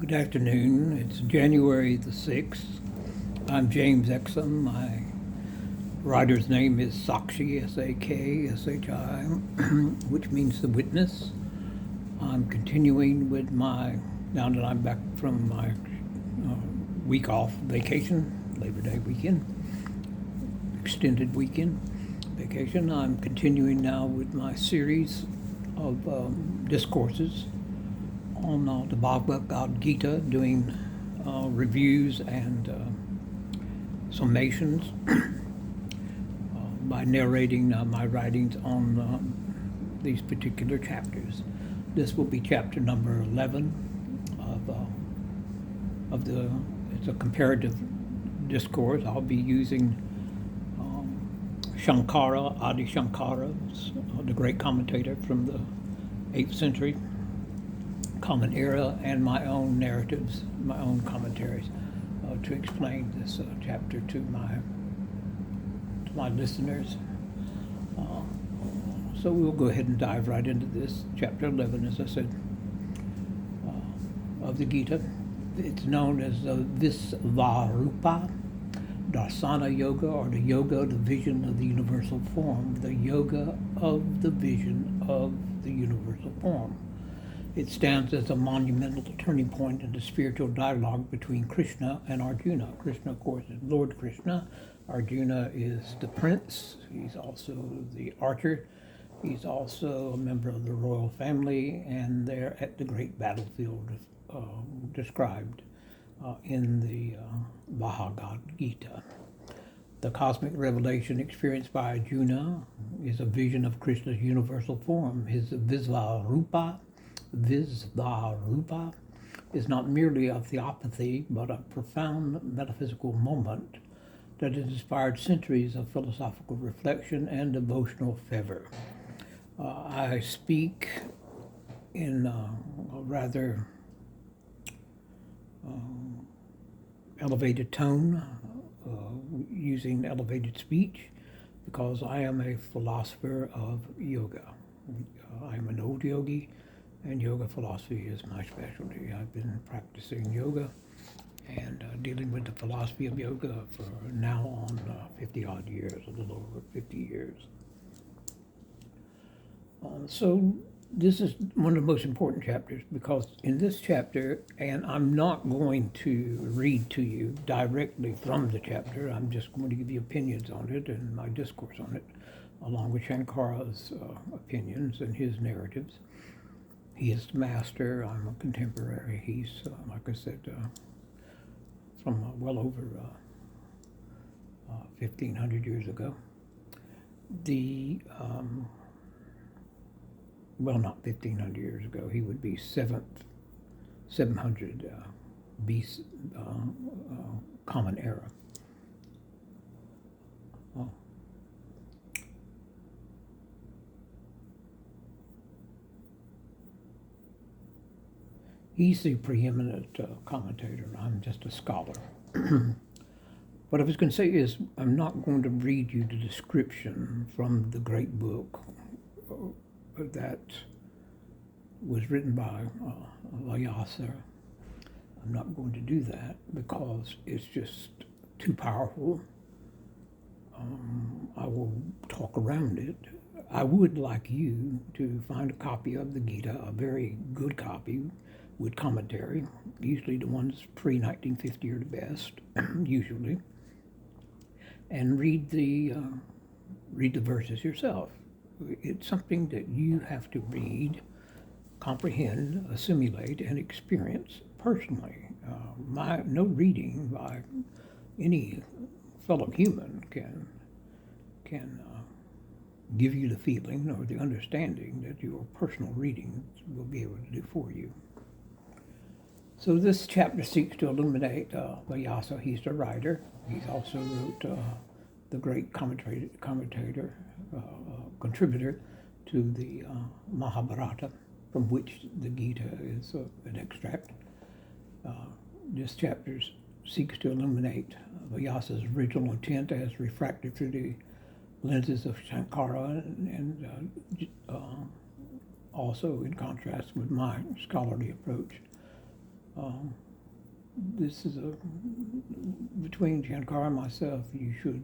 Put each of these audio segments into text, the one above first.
Good afternoon. It's January the 6th. I'm James Exum. My writer's name is Sakshi, S-A-K-S-H-I, which means the witness. I'm continuing with now that I'm back from my week off vacation, Labor Day weekend, extended weekend vacation. I'm continuing now with my series of discourses on the Bhagavad Gita, doing reviews and summations by narrating my writings on these particular chapters. This will be chapter number 11 it's a comparative discourse. I'll be using Śaṅkara, Adi Śaṅkara, the great commentator from the 8th century Common Era, and my own narratives, my own commentaries to explain this chapter to my listeners. So we'll go ahead and dive right into this. Chapter 11, as I said, of the Gita. It's known as the Viśvarūpa Darśana Yoga, or the Yoga of the Vision of the Universal Form. The Yoga of the Vision of the Universal Form. It stands as a monumental turning point in the spiritual dialogue between Krishna and Arjuna. Krishna, of course, is Lord Krishna. Arjuna is the prince. He's also the archer. He's also a member of the royal family, and they're at the great battlefield described in the Bhagavad Gita. The cosmic revelation experienced by Arjuna is a vision of Krishna's universal form. His Viśvarūpa is not merely a theophany, but a profound metaphysical moment that has inspired centuries of philosophical reflection and devotional fervor. I speak in a rather elevated tone, using elevated speech, because I am a philosopher of yoga. I'm an old yogi, and yoga philosophy is my specialty. I've been practicing yoga and dealing with the philosophy of yoga for now on 50 odd years, a little over 50 years. So this is one of the most important chapters, because in this chapter, and I'm not going to read to you directly from the chapter, I'm just going to give you opinions on it and my discourse on it, along with Śaṅkara's opinions and his narratives. He is the master, I'm a contemporary. He's, like I said, from well over 1,500 years ago. Well, not 1,500 years ago. He would be 700 BC, Common Era. He's the preeminent commentator. I'm just a scholar. What I was going to say is, I'm not going to read you the description from the great book that was written by Vyāsa. I'm not going to do that because it's just too powerful. I will talk around it. I would like you to find a copy of the Gita, a very good copy with commentary. Usually the ones pre-1950 are the best, usually. And read the verses yourself. It's something that you have to read, comprehend, assimilate, and experience personally. No reading by any fellow human can give you the feeling or the understanding that your personal reading will be able to do for you. So this chapter seeks to illuminate Vyāsa. He's the writer. He also wrote the great contributor to the Mahabharata, from which the Gita is an extract. This chapter seeks to illuminate Vyāsa's original intent as refracted through the lenses of Śaṅkara, and also in contrast with my scholarly approach. This is between Śaṅkara and myself, you should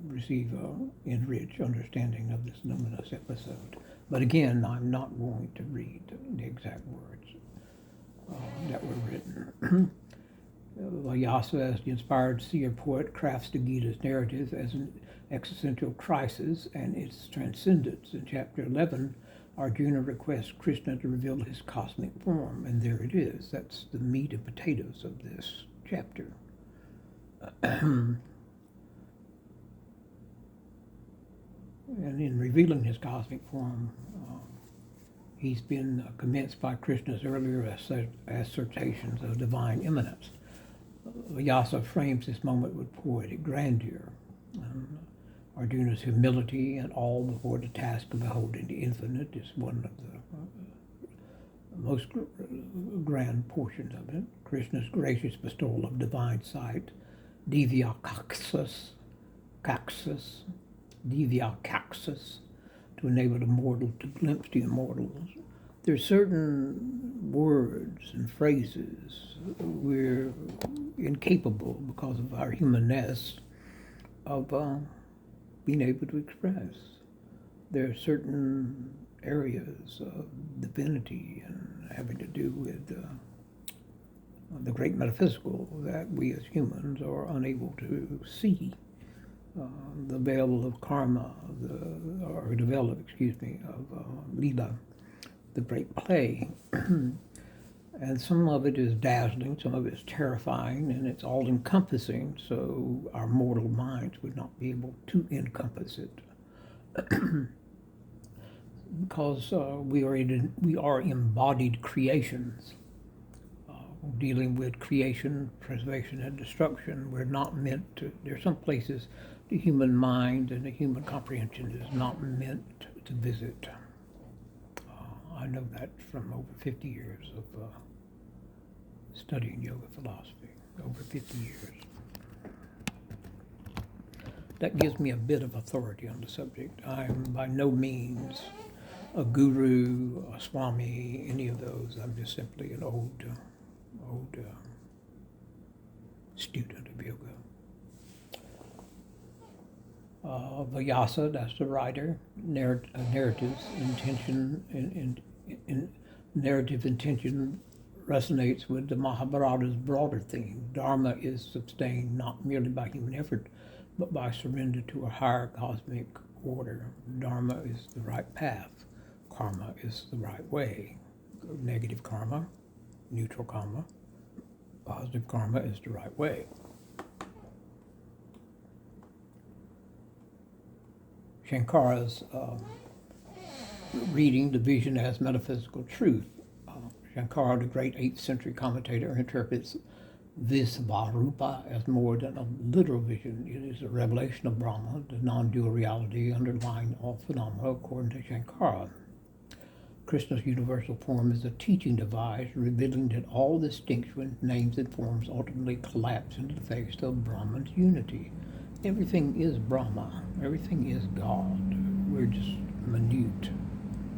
receive an enriched understanding of this luminous episode. But again, I'm not going to read the exact words that were written. Vyāsa, as the inspired seer poet, crafts the Gita's narrative as an existential crisis and its transcendence. In chapter 11, Arjuna requests Krishna to reveal his cosmic form, and there it is. That's the meat and potatoes of this chapter. And in revealing his cosmic form, he's been convinced by Krishna's earlier assertions of divine immanence. Vyāsa frames this moment with poetic grandeur. Arjuna's humility and awe before the task of beholding the infinite is one of the most grand portions of it. Krishna's gracious bestowal of divine sight, divyakaksas, to enable the mortal to glimpse the immortals. There's certain words and phrases we're incapable, because of our humanness, of being able to express. There are certain areas of divinity and having to do with the great metaphysical that we as humans are unable to see. The veil of karma, the veil of Lila, the great play. And some of it is dazzling, some of it is terrifying, and it's all encompassing, so our mortal minds would not be able to encompass it. Because we are embodied creations. Dealing with creation, preservation, and destruction, we're not meant to, there's some places the human mind and the human comprehension is not meant to visit. I know that from over 50 years of studying yoga philosophy, over 50 years. That gives me a bit of authority on the subject. I'm by no means a guru, a swami, any of those. I'm just simply an old student of yoga. Vyāsa, that's the writer, narrative's intention, narrative intention resonates with the Mahabharata's broader theme. Dharma is sustained not merely by human effort, but by surrender to a higher cosmic order. Dharma is the right path. Karma is the right way. Negative karma, neutral karma, positive karma is the right way. Śaṅkara's reading the vision as metaphysical truth. Śaṅkara, the great 8th century commentator, interprets Viśvarūpa as more than a literal vision. It is a revelation of Brahma, the non-dual reality underlying all phenomena, according to Śaṅkara. Krishna's universal form is a teaching device, revealing that all distinction, names, and forms ultimately collapse into the face of Brahman's unity. Everything is Brahma. Everything is God. We're just minute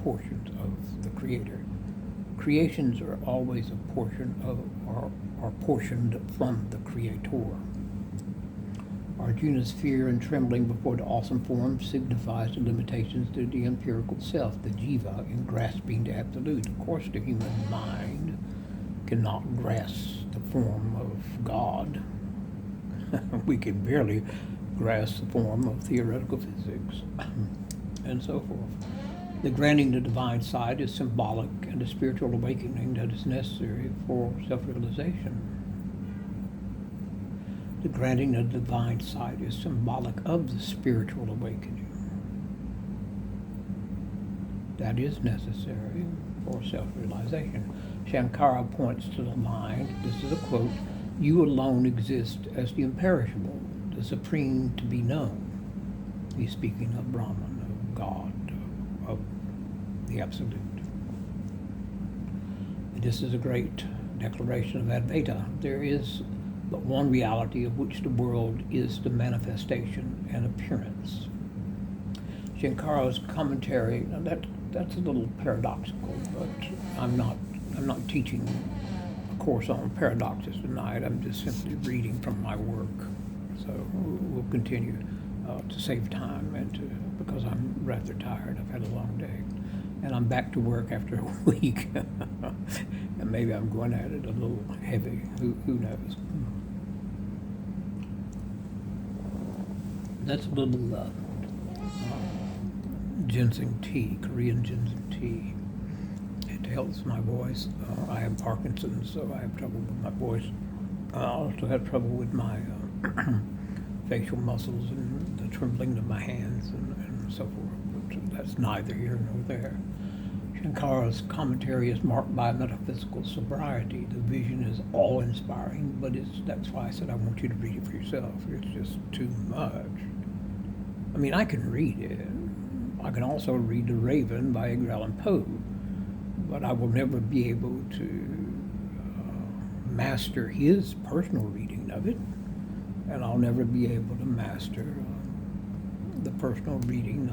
portions of the Creator. Creations are always a portion of, or portioned from the Creator. Arjuna's fear and trembling before the awesome form signifies the limitations to the empirical self, the jiva, in grasping the absolute. Of course, the human mind cannot grasp the form of God. We can barely grasp the form of theoretical physics, and so forth. The granting the divine sight is symbolic and a spiritual awakening that is necessary for self-realization. The granting of divine sight is symbolic of the spiritual awakening that is necessary for self-realization. Śaṅkara points to the line, this is a quote, "You alone exist as the imperishable, the supreme to be known." He's speaking of Brahman, of God, of the Absolute. And this is a great declaration of Advaita. There is but one reality of which the world is the manifestation and appearance. Śaṅkara's commentary, that's a little paradoxical, but I'm not teaching according course on paradoxes tonight. I'm just simply reading from my work. So we'll continue to save time and because I'm rather tired. I've had a long day. And I'm back to work after a week. And maybe I'm going at it a little heavy. Who knows? That's a little ginseng tea, Korean ginseng tea. It helps my voice. I have Parkinson's, so I have trouble with my voice. I also have trouble with my facial muscles and the trembling of my hands and so forth. But that's neither here nor there. Śaṅkara's commentary is marked by metaphysical sobriety. The vision is awe-inspiring, but that's why I said I want you to read it for yourself. It's just too much. I mean, I can read it. I can also read The Raven by Edgar Allan Poe, but I will never be able to master his personal reading of it, and I'll never be able to master the personal reading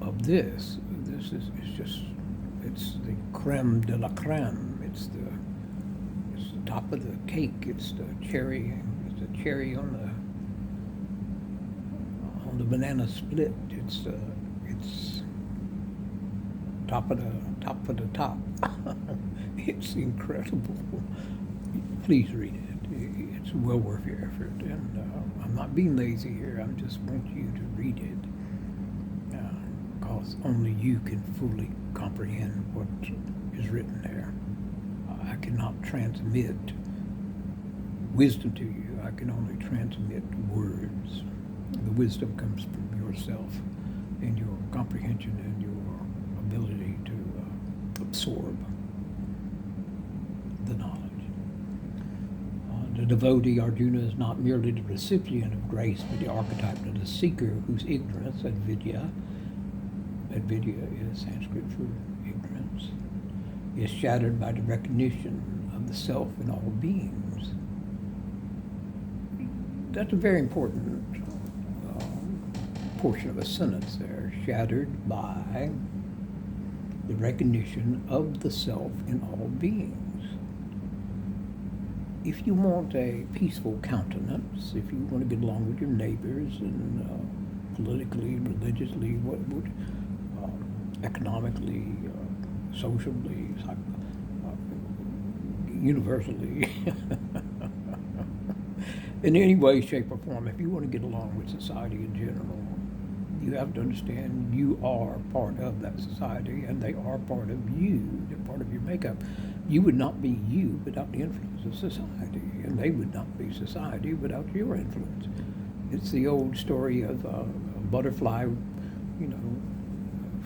of this. This is it's the creme de la creme. It's the top of the cake. It's the cherry on the banana split. It's top of the top. It's incredible. Please read it. It's well worth your effort. And I'm not being lazy here. I just want you to read it. Because only you can fully comprehend what is written there. I cannot transmit wisdom to you. I can only transmit words. The wisdom comes from yourself and your comprehension and your ability to absorb the knowledge. The devotee Arjuna is not merely the recipient of grace, but the archetype of the seeker whose ignorance, avidya is Sanskrit for ignorance, is shattered by the recognition of the self in all beings. That's a very important portion of a sentence there, shattered by the recognition of the self in all beings. If you want a peaceful countenance, if you want to get along with your neighbors and politically, religiously, economically, socially, universally, in any way, shape, or form, if you want to get along with society in general, you have to understand you are part of that society and they are part of you. They're part of your makeup. You would not be you without the influence of society, and they would not be society without your influence. It's the old story of a butterfly,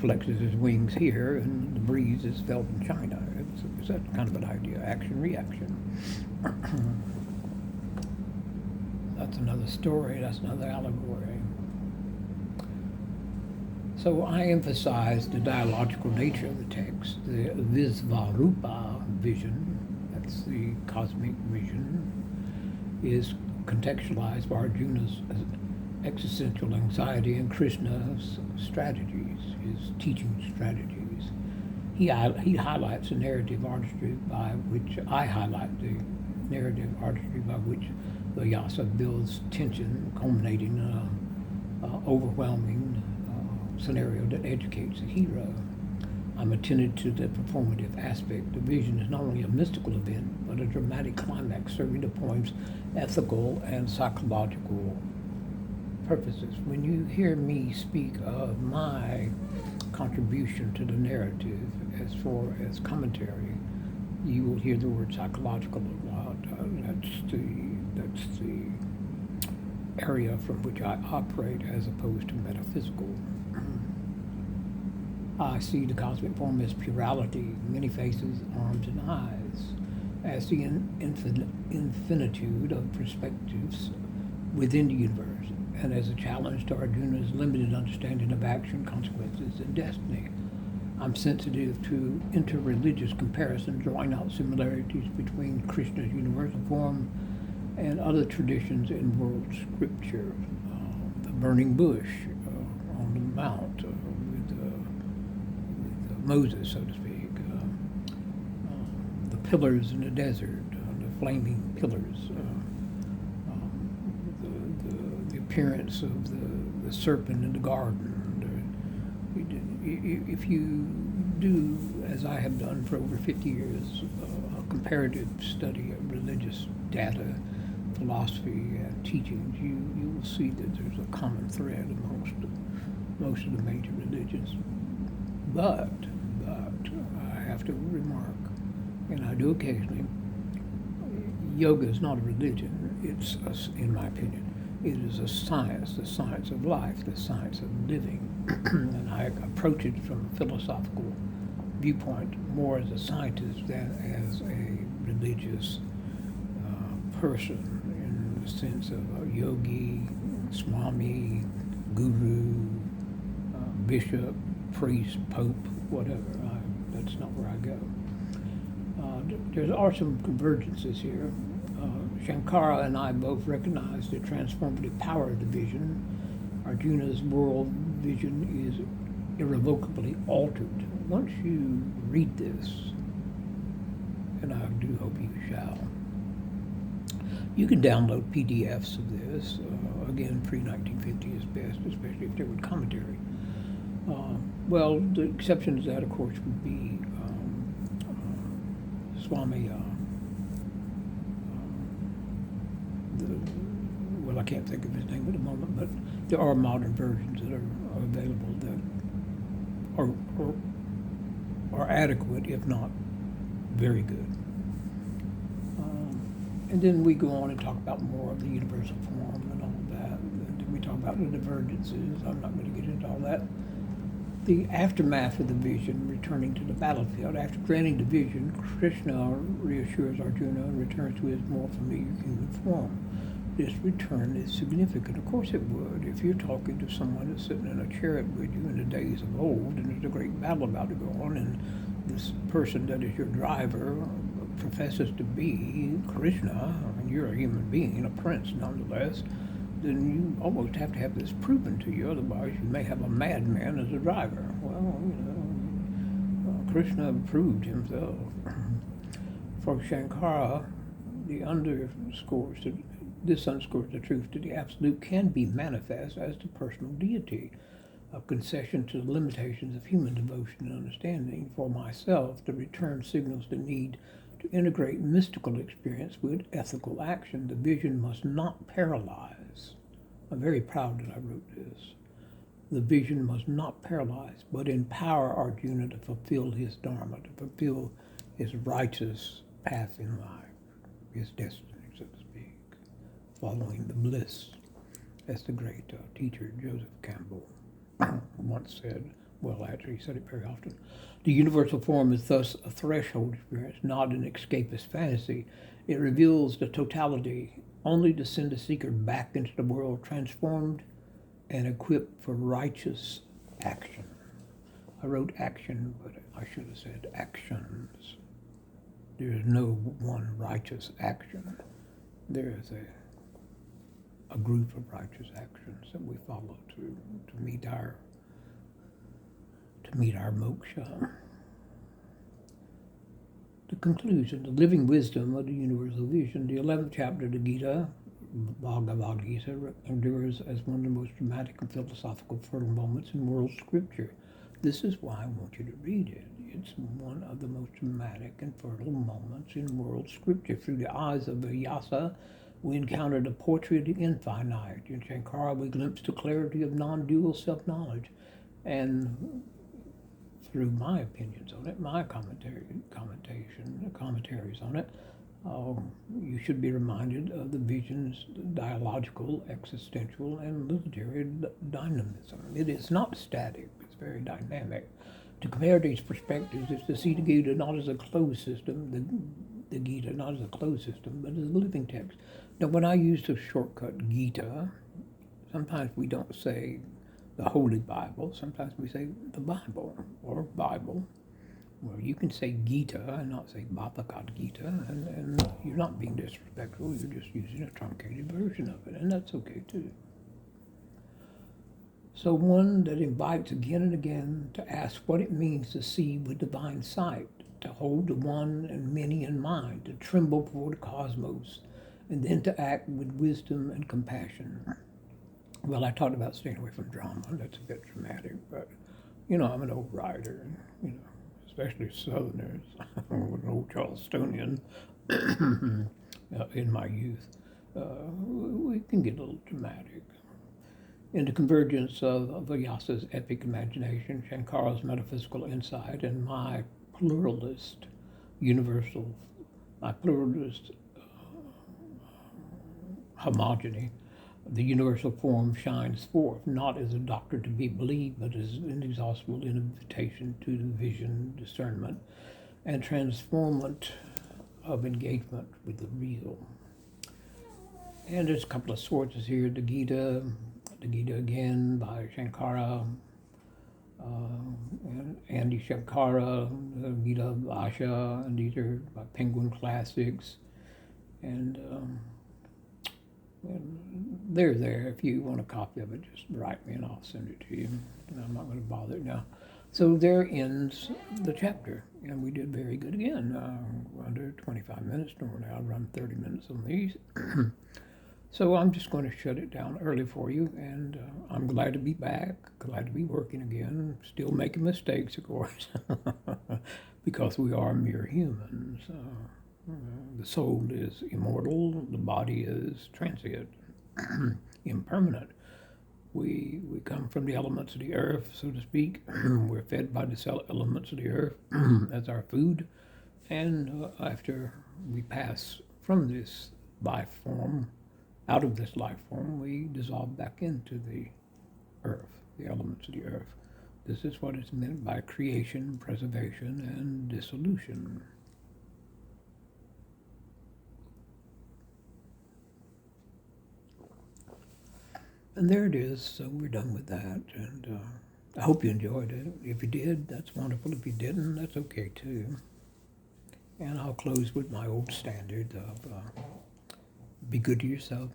flexes his wings here and the breeze is felt in China. It's that kind of an idea, action, reaction. That's another story, that's another allegory. So I emphasize the dialogical nature of the text, the Viśvarūpa vision, that's the cosmic vision, is contextualized by Arjuna's existential anxiety and Krishna's strategies, his teaching strategies. He highlights the narrative artistry by which I highlight the narrative artistry by which Vyāsa builds tension, culminating in an overwhelming scenario that educates the hero. I'm attentive to the performative aspect. The vision is not only a mystical event, but a dramatic climax serving the poem's ethical and psychological purposes. When you hear me speak of my contribution to the narrative as far as commentary, you will hear the word psychological a lot. That's the area from which I operate as opposed to metaphysical. I see the cosmic form as plurality, many faces, arms, and eyes, as the infinitude of perspectives within the universe, and as a challenge to Arjuna's limited understanding of action, consequences, and destiny. I'm sensitive to interreligious comparison, drawing out similarities between Krishna's universal form and other traditions in world scripture. The burning bush on the mount with Moses, so to speak. The pillars in the desert, the flaming pillars, the appearance of the serpent in the garden. If you do, as I have done for over 50 years, a comparative study of religious data, philosophy, and teachings, you will see that there's a common thread amongst most of the major religions. But I have to remark, and I do occasionally, yoga is not a religion. It's, in my opinion, it is a science, the science of life, the science of living. And I approach it from a philosophical viewpoint more as a scientist than as a religious person, in the sense of a yogi, swami, guru, bishop, priest, pope, whatever. That's not where I go. There are some convergences here. Śaṅkara and I both recognize the transformative power of the vision. Arjuna's world vision is irrevocably altered. Once you read this, and I do hope you shall, you can download PDFs of this. Again, pre-1950 is best, especially if they're with commentary. Well, the exception to that, of course, would be Swami, well, I can't think of his name at the moment, but there are modern versions that are available that are adequate, if not very good. And then we go on and talk about more of the universal form and all of that. And then we talk about the divergences. I'm not going to get into all that. The aftermath of the vision, returning to the battlefield. After granting the vision, Krishna reassures Arjuna and returns to his more familiar human form. This return is significant. Of course it would. If you're talking to someone that's sitting in a chariot with you in the days of old, and there's a great battle about to go on, and this person that is your driver professes to be Krishna, and you're a human being, a prince nonetheless, then you almost have to have this proven to you. Otherwise, you may have a madman as a driver. Well, Krishna proved himself. For Śaṅkara, this underscores the truth that the absolute can be manifest as the personal deity. A concession to the limitations of human devotion and understanding. For myself, the return signals the need to integrate mystical experience with ethical action. The vision must not paralyze. I'm very proud that I wrote this. The vision must not paralyze, but empower Arjuna to fulfill his dharma, to fulfill his righteous path in life, his destiny, so to speak, following the bliss, as the great teacher Joseph Campbell once said. Well, actually, he said it very often. The universal form is thus a threshold experience, not an escapist fantasy. It reveals the totality only to send the seeker back into the world transformed and equipped for righteous action. I wrote action, but I should have said actions. There is no one righteous action. There is a group of righteous actions that we follow to meet our moksha. The conclusion, the living wisdom of the universal vision. The 11th chapter of the Gita, Bhagavad Gita, endures as one of the most dramatic and philosophical fertile moments in world scripture. This is why I want you to read it. It's one of the most dramatic and fertile moments in world scripture. Through the eyes of Vyāsa, we encounter the poetry of the infinite. In Śaṅkara, we glimpse the clarity of non-dual self-knowledge. And through my opinions on it, my commentaries on it, you should be reminded of the vision's dialogical, existential, and literary dynamism. It is not static, it's very dynamic. To compare these perspectives is to see the Gita not as a closed system, the Gita not as a closed system, but as a living text. Now, when I use the shortcut Gita, sometimes we don't say the Holy Bible, sometimes we say the Bible or Bible. Well, you can say Gita and not say Bhagavad Gita, and you're not being disrespectful, you're just using a truncated version of it, and that's okay too. So one that invites again and again to ask what it means to see with divine sight, to hold the one and many in mind, to tremble before the cosmos, and then to act with wisdom and compassion. Well, I talked about staying away from drama. That's a bit dramatic, but, I'm an old writer, and, especially Southerners. I was an old Charlestonian in my youth. We can get a little dramatic. In the convergence of Vyāsa's epic imagination, Śaṅkara's metaphysical insight, and my pluralist homogeny, the universal form shines forth, not as a doctrine to be believed, but as an inexhaustible invitation to the vision, discernment, and transformment of engagement with the real. And there's a couple of sources here, the Gita again by Śaṅkara, and Adi Śaṅkara, the Gita Vyāsa, and these are by Penguin Classics. And they're there. If you want a copy of it, just write me and I'll send it to you. And I'm not going to bother now. So there ends the chapter, and we did very good again. Under 25 minutes. Normally I'll run 30 minutes on these. So I'm just going to shut it down early for you, and I'm glad to be back, glad to be working again, still making mistakes, of course, because we are mere humans. The soul is immortal, the body is transient, impermanent. We come from the elements of the earth, so to speak. We're fed by the elements of the earth as our food, and after we pass from this life form, out of this life form, we dissolve back into the earth, the elements of the earth. This is what is meant by creation, preservation, and dissolution. And there it is, so we're done with that, and I hope you enjoyed it. If you did, that's wonderful. If you didn't, that's okay too. And I'll close with my old standard of be good to yourself,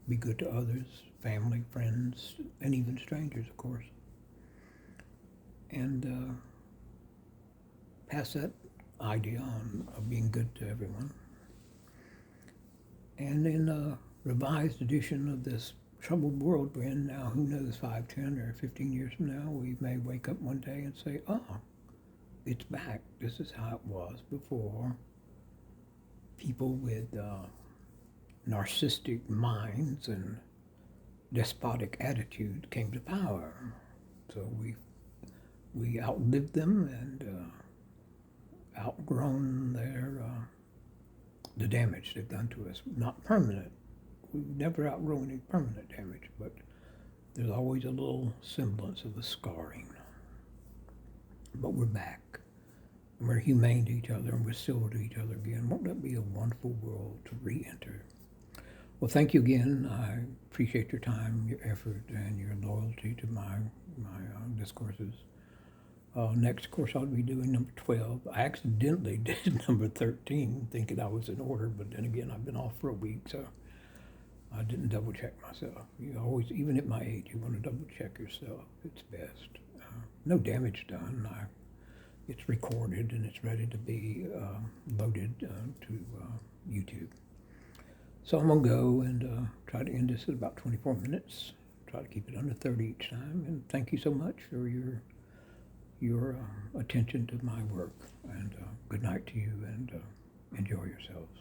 be good to others, family, friends, and even strangers, of course. And pass that idea on of being good to everyone. And in a revised edition of this troubled world we're in now, who knows, 5, 10, or 15 years from now, we may wake up one day and say, oh, it's back. This is how it was before people with narcissistic minds and despotic attitude came to power. So we outlived them and outgrown the damage they've done to us. Not permanent. We've never outgrown any permanent damage, but there's always a little semblance of a scarring. But we're back. And we're humane to each other, and we're civil to each other again. Won't that be a wonderful world to re-enter? Well, thank you again. I appreciate your time, your effort, and your loyalty to my discourses. Next course I'll be doing number 12. I accidentally did number 13, thinking I was in order, but then again, I've been off for a week, so I didn't double check myself. You always, even at my age, you want to double check yourself. It's best. No damage done. It's recorded and it's ready to be loaded to YouTube. So I'm going to go and try to end this at about 24 minutes. Try to keep it under 30 each time. And thank you so much for your attention to my work. And good night to you, and enjoy yourselves.